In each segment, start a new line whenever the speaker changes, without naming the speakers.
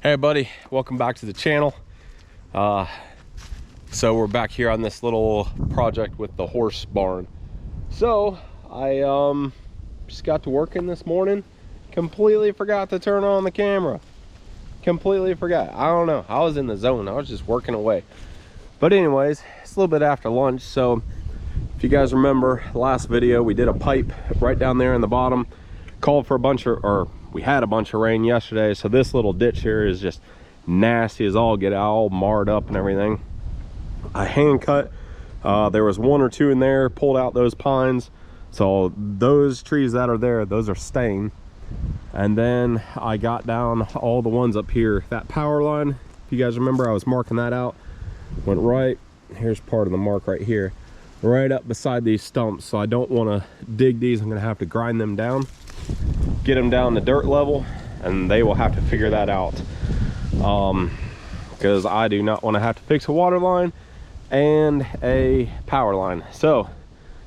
Hey buddy, welcome back to the channel. So we're back here on this little project with the horse barn. So I just got to working this morning, completely forgot to turn on the camera. Completely forgot. I don't know, I was in the zone. I was just working away. But anyways, it's a little bit after lunch. So if you guys remember last video, we did a pipe right down there in the bottom, called for a bunch of, or we had a bunch of rain yesterday, so this little ditch here is just nasty as all get out, all marred up and everything. I hand cut, there was one or two in there, pulled out those pines, so those trees that are there, those are staying. And then I got down all the ones up here. That power line, if you guys remember, I was marking that out, went right, here's part of the mark right here, right up beside these stumps. So I don't want to dig these, I'm gonna have to grind them down, get them down to dirt level, and they will have to figure that out, because I do not want to have to fix a water line and a power line. So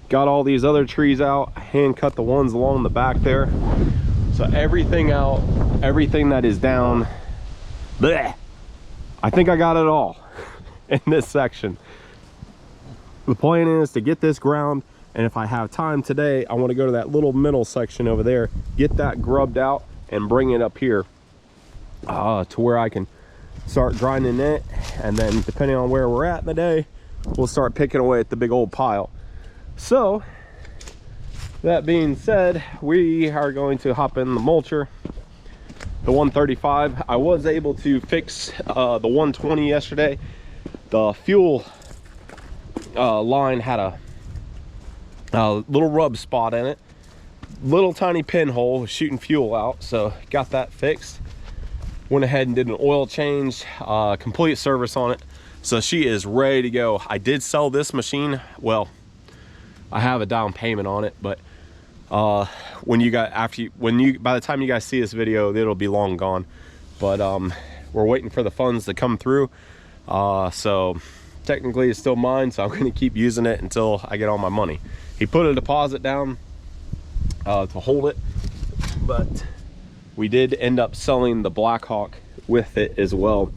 got all these other trees out, hand cut the ones along the back there, so everything out, everything that is down, bleh, I think I got it all in this section. The plan is to get this ground, and if I have time today, I want to go to that little middle section over there, get that grubbed out and bring it up here to where I can start grinding it. And then depending on where we're at in the day, we'll start picking away at the big old pile. So that being said, we are going to hop in the mulcher, the 135. I was able to fix the 120 yesterday. The fuel line had a little rub spot in it, little tiny pinhole shooting fuel out, so got that fixed. Went ahead and did an oil change, complete service on it, so she is ready to go. I did sell this machine. Well, I have a down payment on it, but when you got by the time you guys see this video, it'll be long gone. But we're waiting for the funds to come through, so technically it's still mine, so I'm going to keep using it until I get all my money. He put a deposit down to hold it, but we did end up selling the Blackhawk with it as well.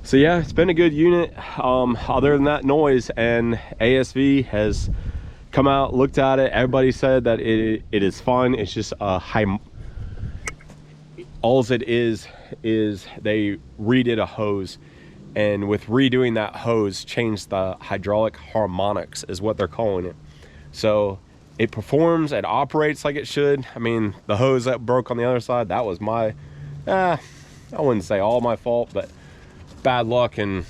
So yeah, it's been a good unit. Other than that noise, and ASV has come out, looked at it, everybody said that it is fine. It's just a high, all it is they redid a hose, and with redoing that hose, changed the hydraulic harmonics is what they're calling it. So it performs, it operates like it should. I mean, the hose that broke on the other side, that was my, I wouldn't say all my fault, but bad luck and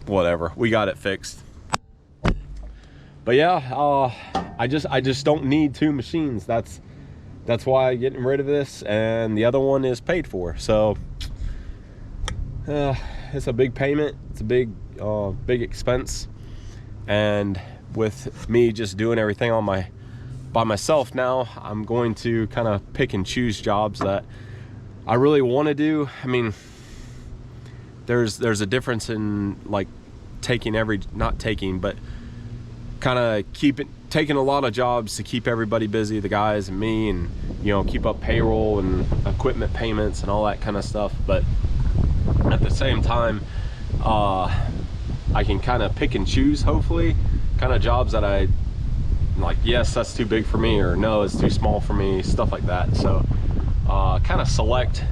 whatever. We got it fixed. But yeah, I just don't need two machines. That's why I'm getting rid of this, and the other one is paid for. So it's a big payment, it's a big expense, and with me just doing everything by myself now, I'm going to kind of pick and choose jobs that I really want to do. I mean, there's a difference in like taking not taking, but kind of taking a lot of jobs to keep everybody busy, the guys and me, and keep up payroll and equipment payments and all that kind of stuff. But at the same time, I can kind of pick and choose, hopefully, kind of jobs that I like. Yes, that's too big for me, or no, it's too small for me, stuff like that. So kind of select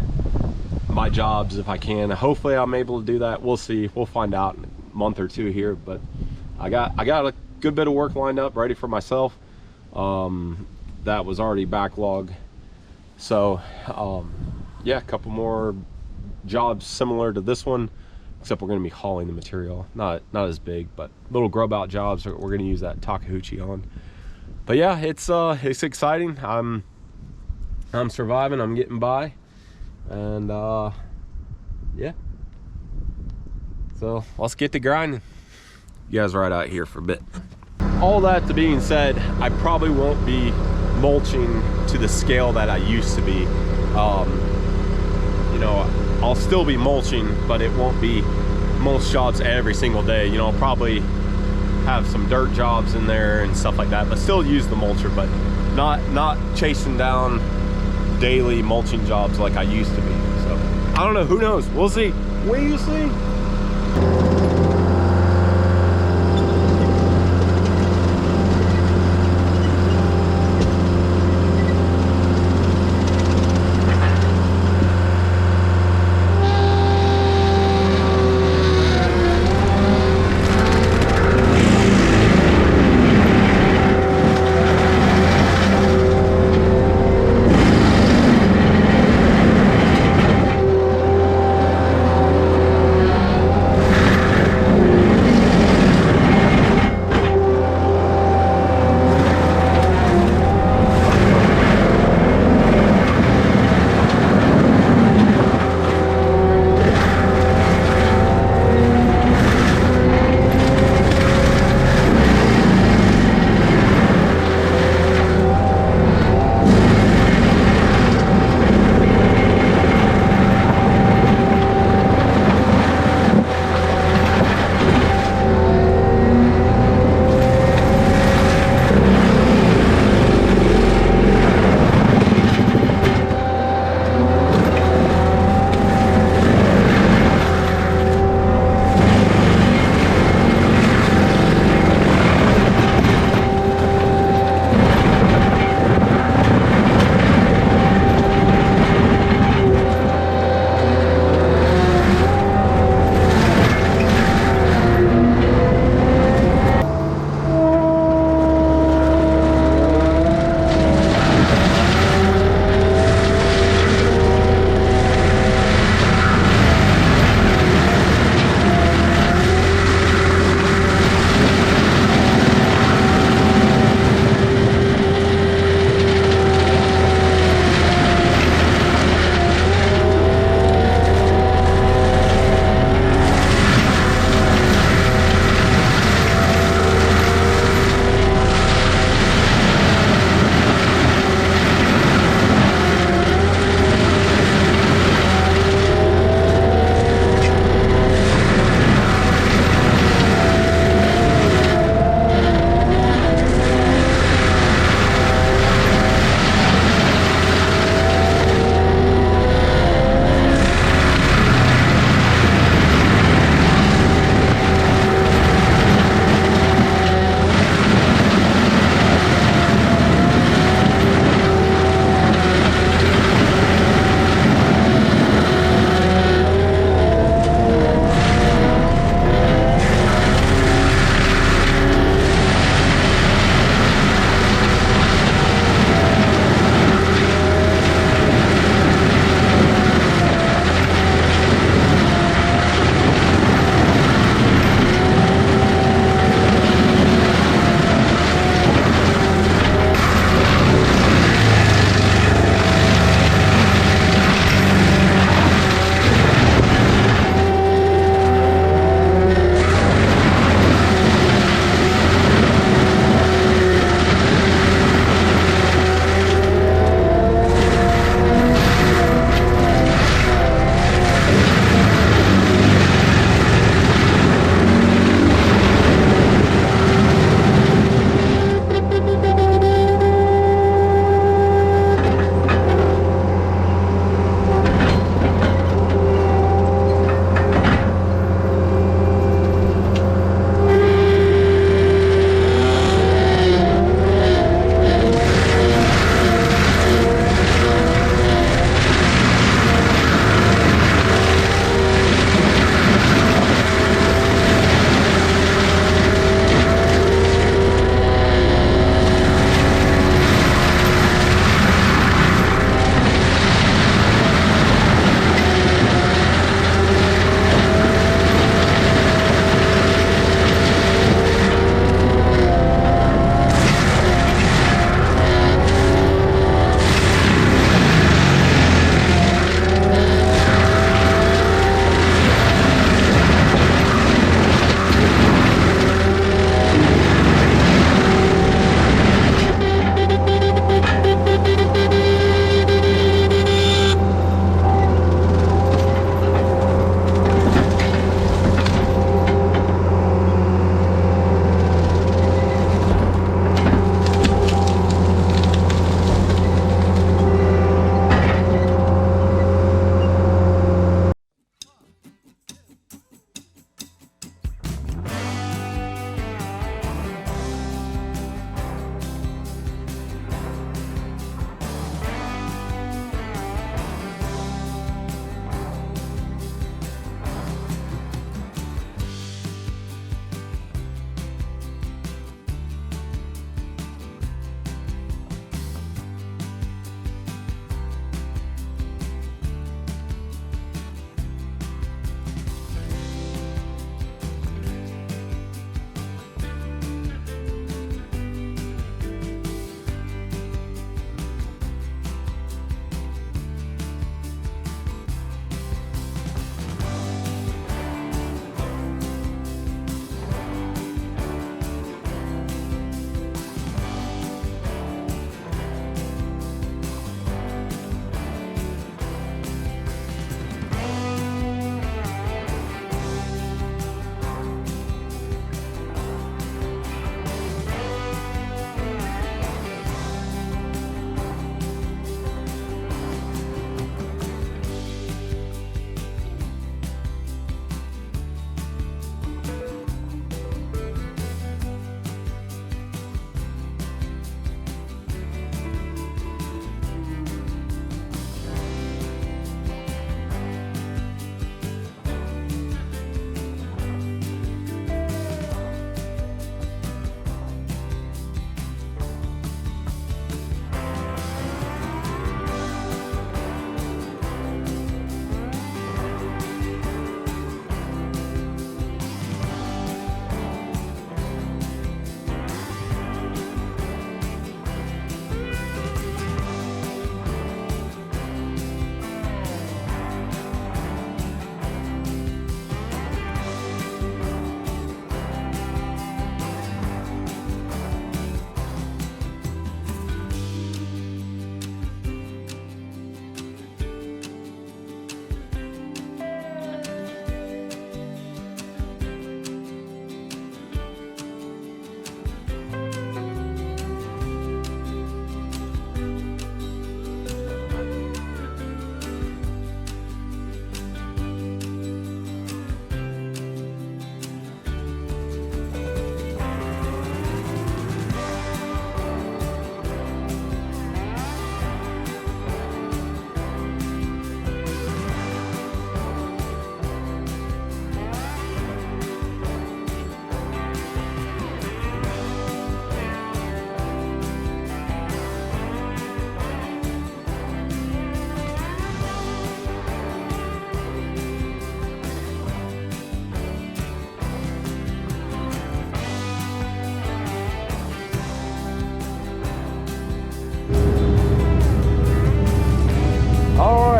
my jobs if I can. Hopefully I'm able to do that. We'll see, we'll find out in a month or two here. But I got a good bit of work lined up ready for myself, that was already backlogged. So yeah, a couple more jobs similar to this one, except we're going to be hauling the material, not as big, but little grub out jobs we're going to use that Takahauchi on. But yeah, it's exciting. I'm surviving, I'm getting by, and yeah, so let's get to grinding. You guys ride out here for a bit. All that to being said, I probably won't be mulching to the scale that I used to be. I'll still be mulching, but it won't be mulch jobs every single day. I'll probably have some dirt jobs in there and stuff like that, but still use the mulcher, but not chasing down daily mulching jobs like I used to be. So I don't know, who knows? We'll see. We'll see.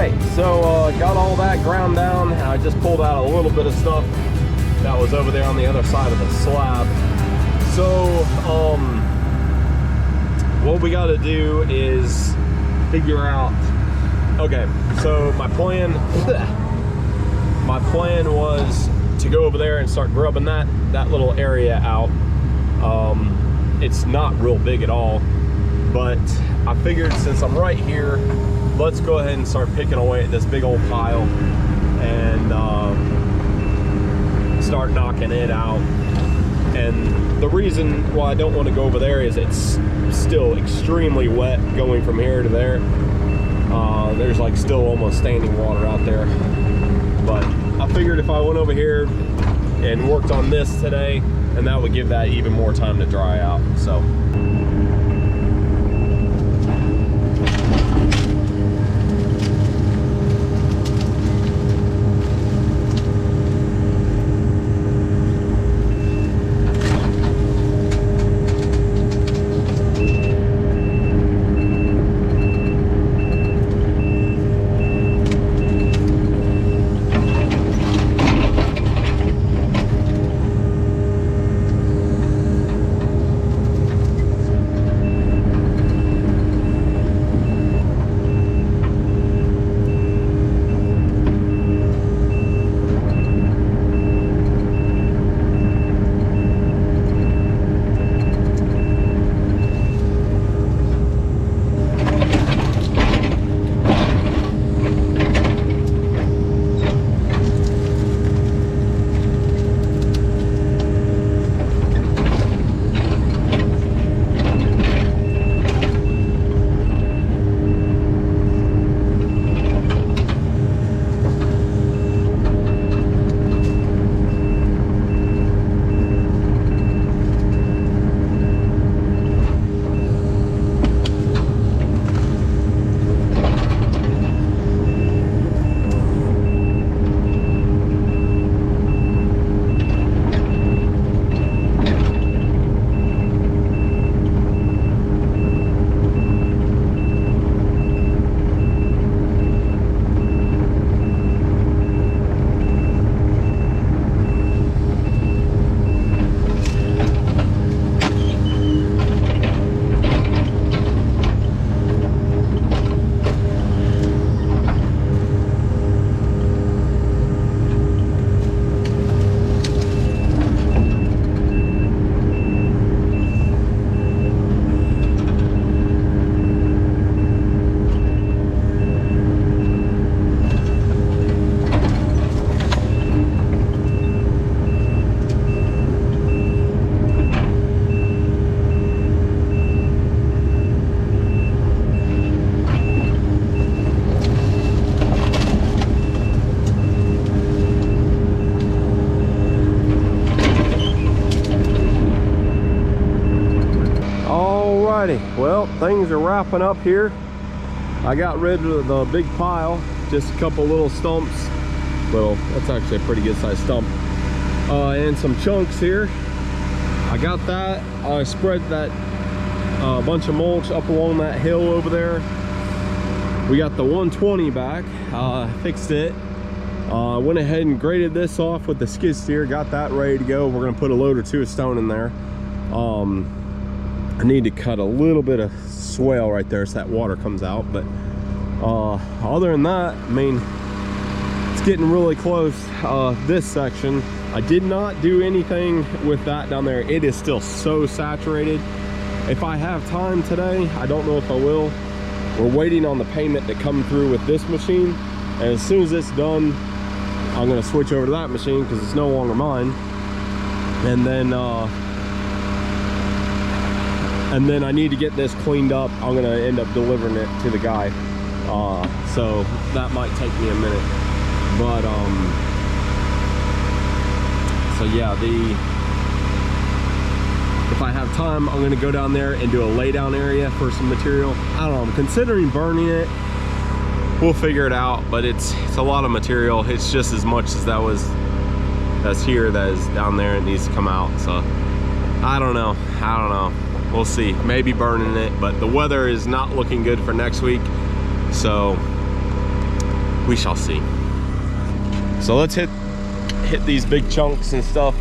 right, so got all that ground down. I just pulled out a little bit of stuff that was over there on the other side of the slab. So what we got to do is figure out. Okay, so my plan was to go over there and start grubbing that little area out. It's not real big at all, but I figured since I'm right here, let's go ahead and start picking away at this big old pile and start knocking it out. And the reason why I don't want to go over there is it's still extremely wet going from here to there. There's like still almost standing water out there. But I figured if I went over here and worked on this today, and that would give that even more time to dry out. So well, things are wrapping up here. I got rid of the big pile, just a couple little stumps. Well, that's actually a pretty good sized stump. And some chunks here. I got that. I spread that bunch of mulch up along that hill over there. We got the 120 back. Fixed it. Went ahead and graded this off with the skid steer. Got that ready to go. We're gonna put a load or two of stone in there. I need to cut a little bit of swale right there so that water comes out, but other than that, I mean, it's getting really close. This section, I did not do anything with that down there. It is still so saturated. If I have time today, I don't know if I will. We're waiting on the payment to come through with this machine, and as soon as it's done, I'm going to switch over to that machine because it's no longer mine. And then I need to get this cleaned up. I'm gonna end up delivering it to the guy. So that might take me a minute. But so yeah, if I have time, I'm gonna go down there and do a lay down area for some material. I don't know, I'm considering burning it. We'll figure it out, but it's a lot of material. It's just as much as that's here that is down there. It needs to come out. So I don't know. We'll see. Maybe burning it, but the weather is not looking good for next week. So we shall see. So let's hit these big chunks and stuff.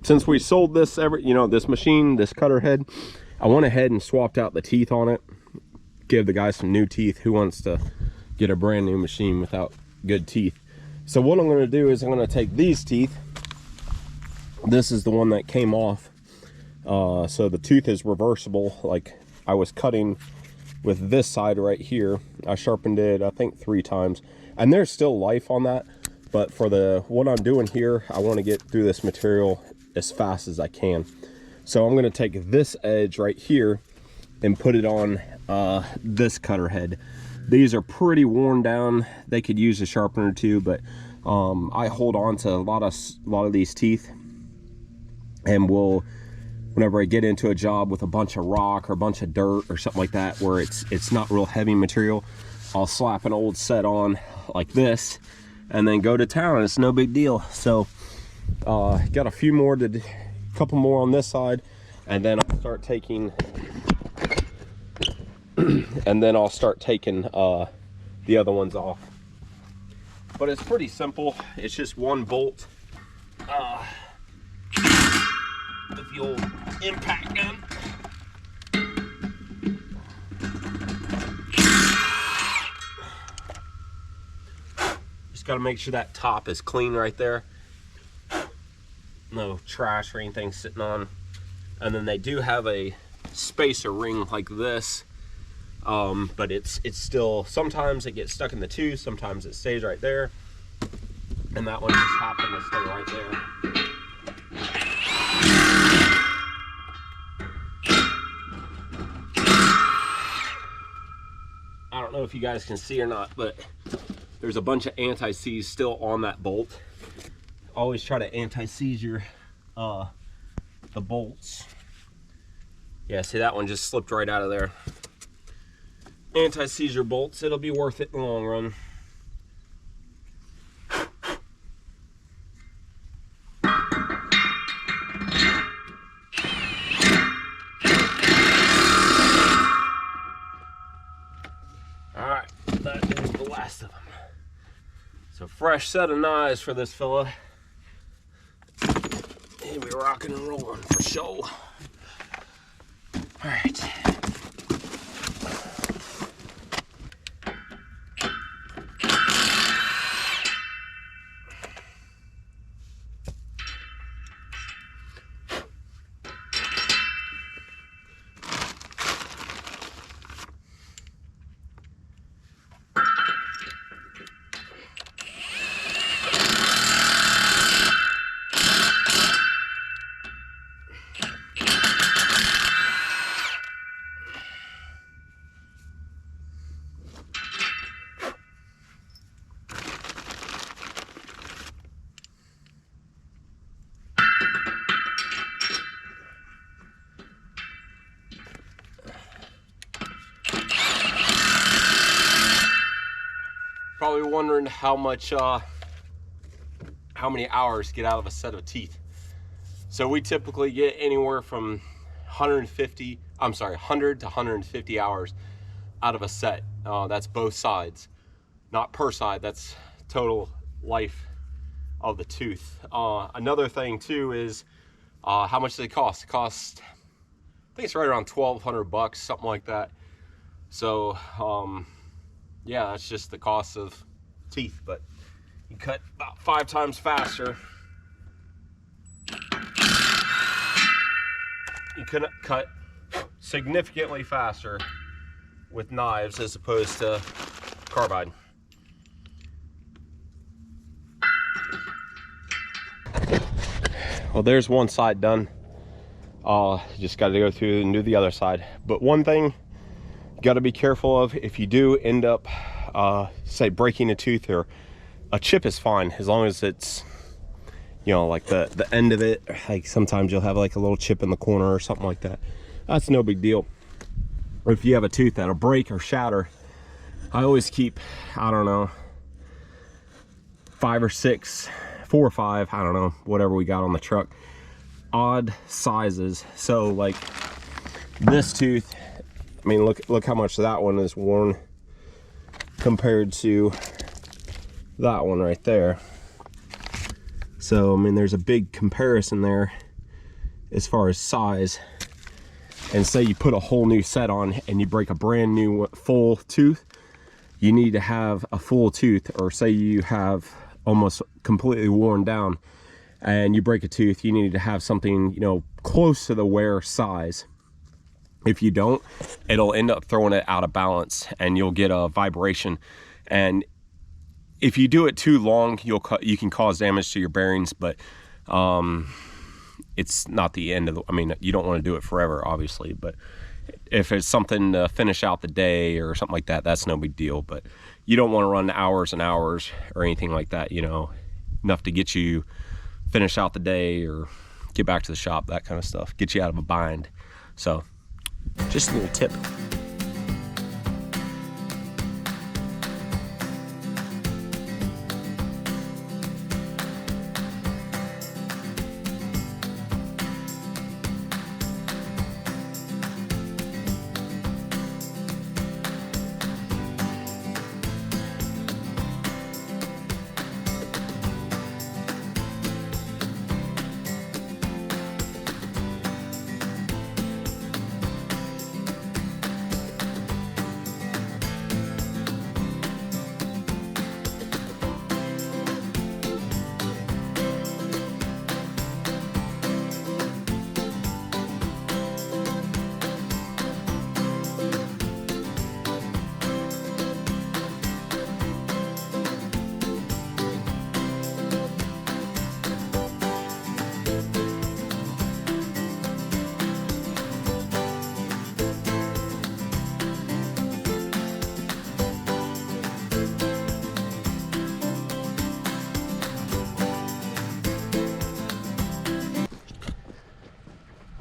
since we sold this, this machine, this cutter head, I went ahead and swapped out the teeth on it. Give the guy some new teeth. Who wants to get a brand new machine without good teeth? So what I'm going to do is I'm going to take these teeth. This is the one that came off. So the tooth is reversible. Like I was cutting with this side right here. I sharpened it, I think 3 times. And there's still life on that. But for what I'm doing here, I want to get through this material as fast as I can. So I'm going to take this edge right here and put it on this cutter head. These are pretty worn down. They could use a sharpener too, but I hold on to a lot of these teeth, and whenever I get into a job with a bunch of rock or a bunch of dirt or something like that where it's not real heavy material, I'll slap an old set on like this and then go to town. It's no big deal. So got a few more, a couple more on this side, and then I'll start taking the other ones off. But it's pretty simple. It's just one bolt with the old impact gun. Just got to make sure that top is clean right there. No trash or anything sitting on. And then they do have a spacer ring like this. But it's still, sometimes it gets stuck in the tooth, sometimes it stays right there, and that one just happened to stay right there. I don't know if you guys can see or not, but there's a bunch of anti-seize still on that bolt. Always try to anti-seize your the bolts. Yeah, see, that one just slipped right out of there. Anti-seizure bolts, it'll be worth it in the long run. Alright, that is the last of them. So fresh set of knives for this fella. He'll be rocking and rolling for sure. Alright. Probably wondering how many hours get out of a set of teeth. So we typically get anywhere from 100 to 150 hours out of a set. That's both sides, not per side. That's total life of the tooth. Another thing too is how much do they cost? It costs, I think it's right around 1,200 bucks, something like that. So yeah, that's just the cost of teeth, but you cut about 5 times faster. You can cut significantly faster with knives as opposed to carbide. Well, there's one side done. Just got to go through and do the other side. But one thing got to be careful of, if you do end up say breaking a tooth, or a chip is fine as long as it's, you know, like the end of it. Like sometimes you'll have like a little chip in the corner or something like that. That's no big deal. Or if you have a tooth that'll break or shatter, I always keep, I don't know, 5 or 6, 4 or 5, I don't know, whatever we got on the truck, odd sizes. So like this tooth, I mean, look how much that one is worn compared to that one right there. So I mean, there's a big comparison there as far as size. And say you put a whole new set on and you break a brand new full tooth, you need to have a full tooth. Or say you have almost completely worn down and you break a tooth, you need to have something, you know, close to the wear size. If you don't, it'll end up throwing it out of balance and you'll get a vibration. And if you do it too long, you can cause damage to your bearings, but it's not the end of the, I mean, you don't want to do it forever, obviously, but if it's something to finish out the day or something like that, that's no big deal. But you don't want to run hours and hours or anything like that, you know, enough to get you finish out the day or get back to the shop, that kind of stuff, get you out of a bind. So just a little tip.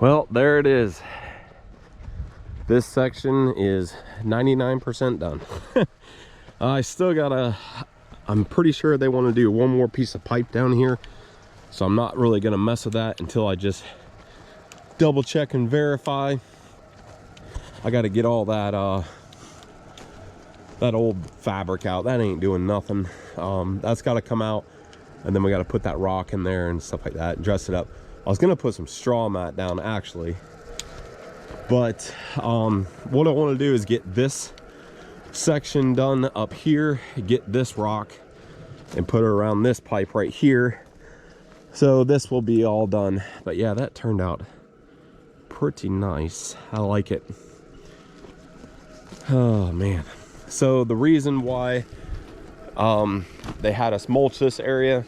Well, there it is. This section is 99% done. I still gotta, I'm pretty sure they want to do one more piece of pipe down here, so I'm not really gonna mess with that until I just double check and verify. I gotta get all that that old fabric out. That ain't doing nothing. That's gotta come out, and then we gotta put that rock in there and stuff like that and dress it up. I was gonna put some straw mat down actually, but what I want to do is get this section done up here, get this rock and put it around this pipe right here, so this will be all done. But yeah, that turned out pretty nice. I like it. Oh man. So the reason why they had us mulch this area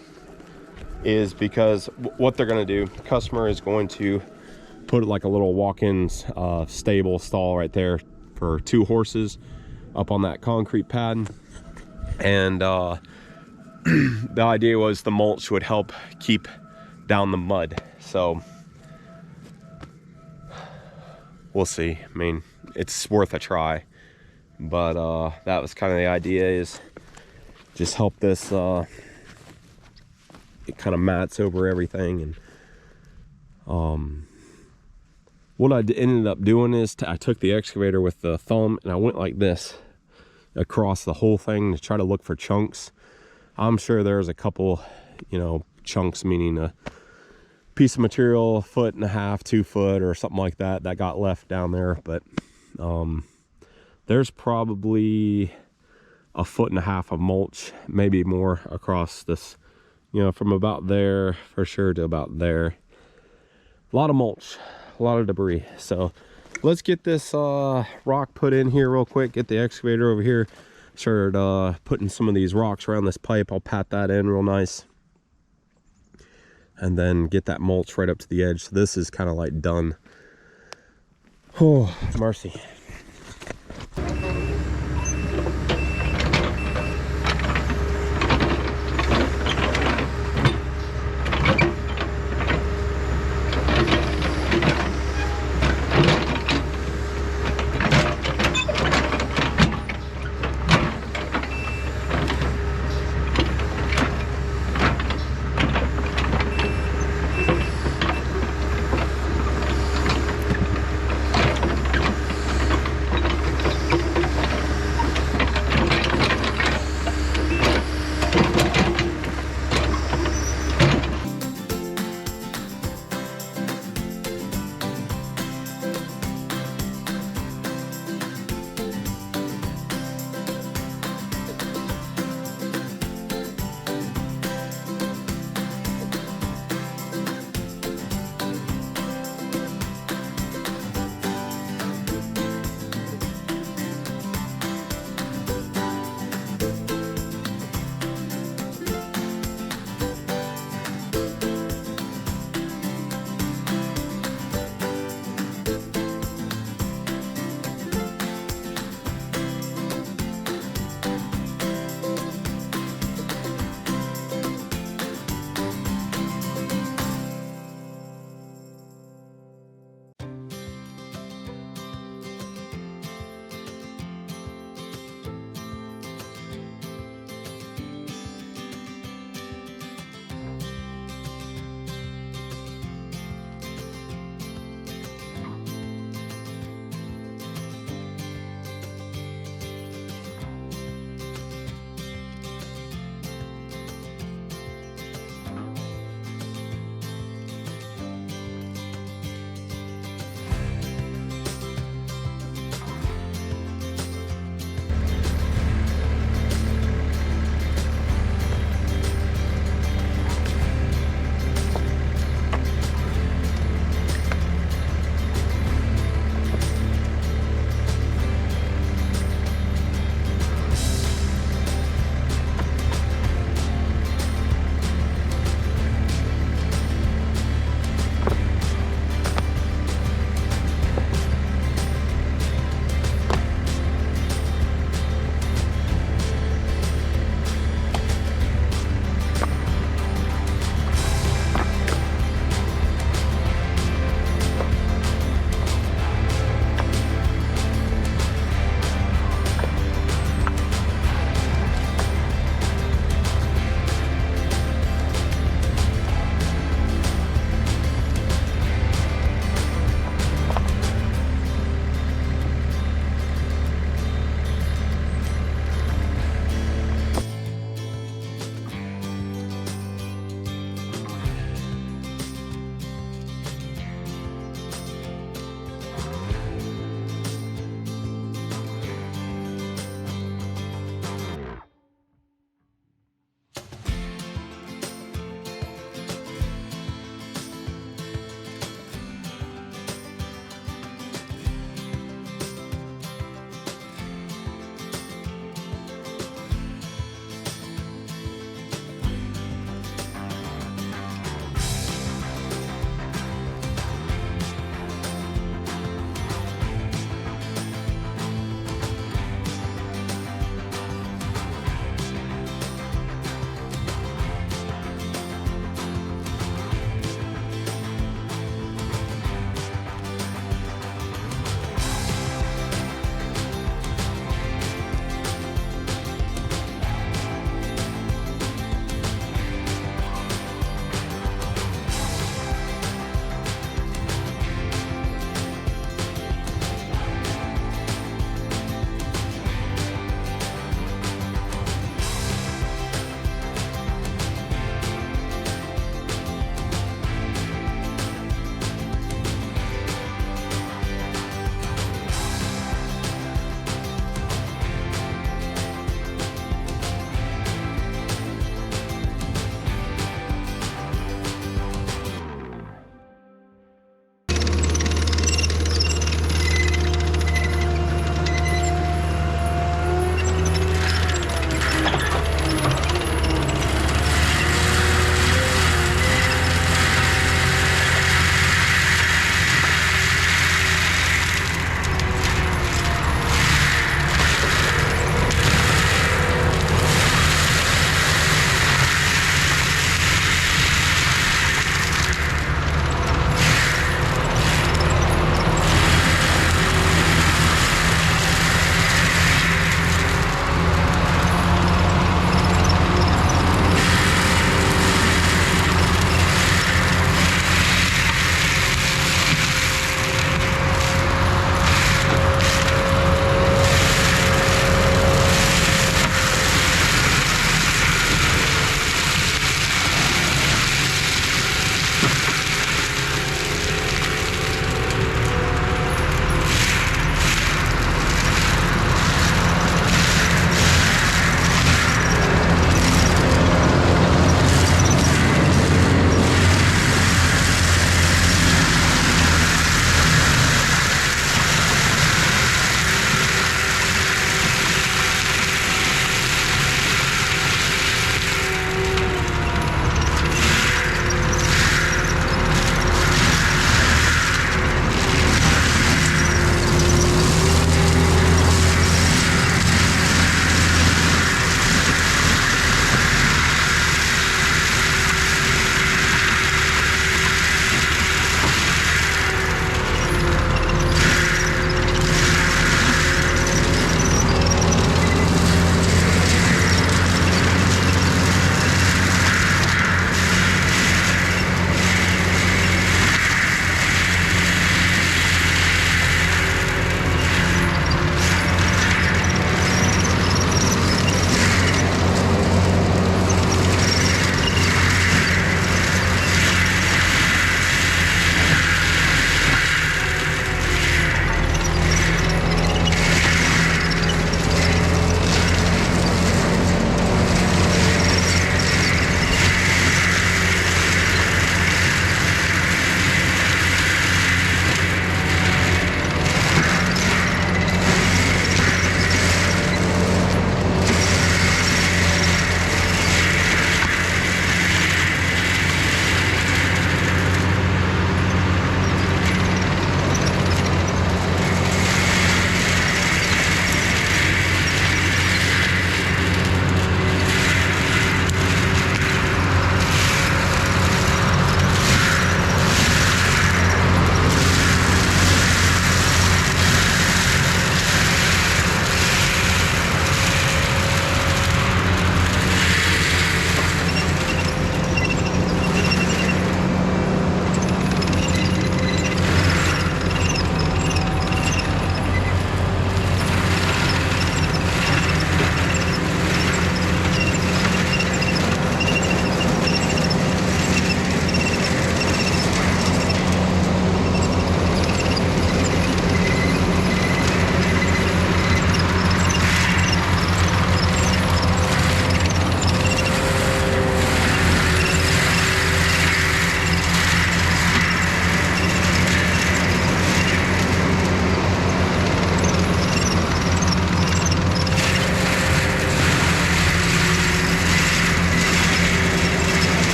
is because what they're going to do, the customer is going to put like a little walk-in stable stall right there for 2 horses up on that concrete pad. And the idea was the mulch would help keep down the mud. So we'll see. I mean, it's worth a try, but that was kind of the idea, is just help this it kind of mats over everything. And what I ended up doing is I took the excavator with the thumb and I went like this across the whole thing to try to look for chunks. I'm sure there's a couple, you know, chunks, meaning a piece of material 1.5 feet, 2 foot or something like that, that got left down there. But there's probably 1.5 foot of mulch, maybe more, across this, you know, from about there for sure to about there. A lot of mulch, a lot of debris. So let's get this rock put in here real quick, get the excavator over here, start putting some of these rocks around this pipe. I'll pat that in real nice, and then get that mulch right up to the edge. So this is kind of like done. Oh, mercy.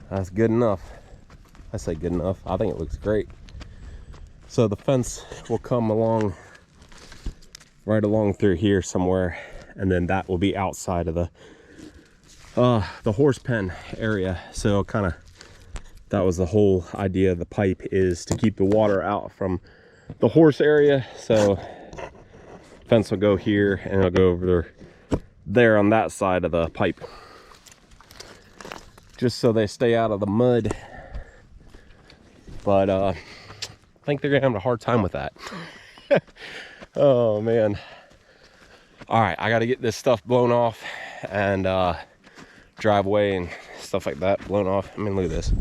That's good enough. I say good enough. I think it looks great. So the fence will come along, right along through here somewhere, and then that will be outside of the horse pen area. So kind of, that was the whole idea of the pipe, is to keep the water out from the horse area. So fence will go here and it'll go over there on that side of the pipe, just so they stay out of the mud. But I think they're gonna have a hard time with that. Oh man. All right, I got to get this stuff blown off and driveway and stuff like that blown off. I mean, look at this.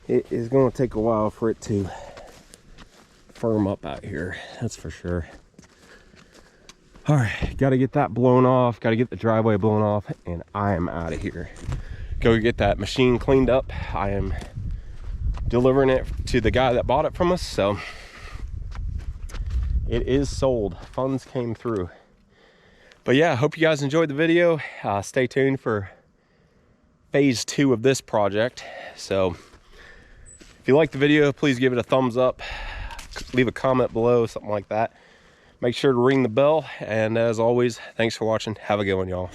It is going to take a while for it to firm up out here, that's for sure. All right, got to get that blown off, got to get the driveway blown off, and I am out of here. Go get that machine cleaned up. I am delivering it to the guy that bought it from us, so it is sold. Funds came through. But yeah, hope you guys enjoyed the video. Stay tuned for phase 2 of this project. So if you like the video, please give it a thumbs up, leave a comment below, something like that. Make sure to ring the bell, and as always, thanks for watching. Have a good one, y'all.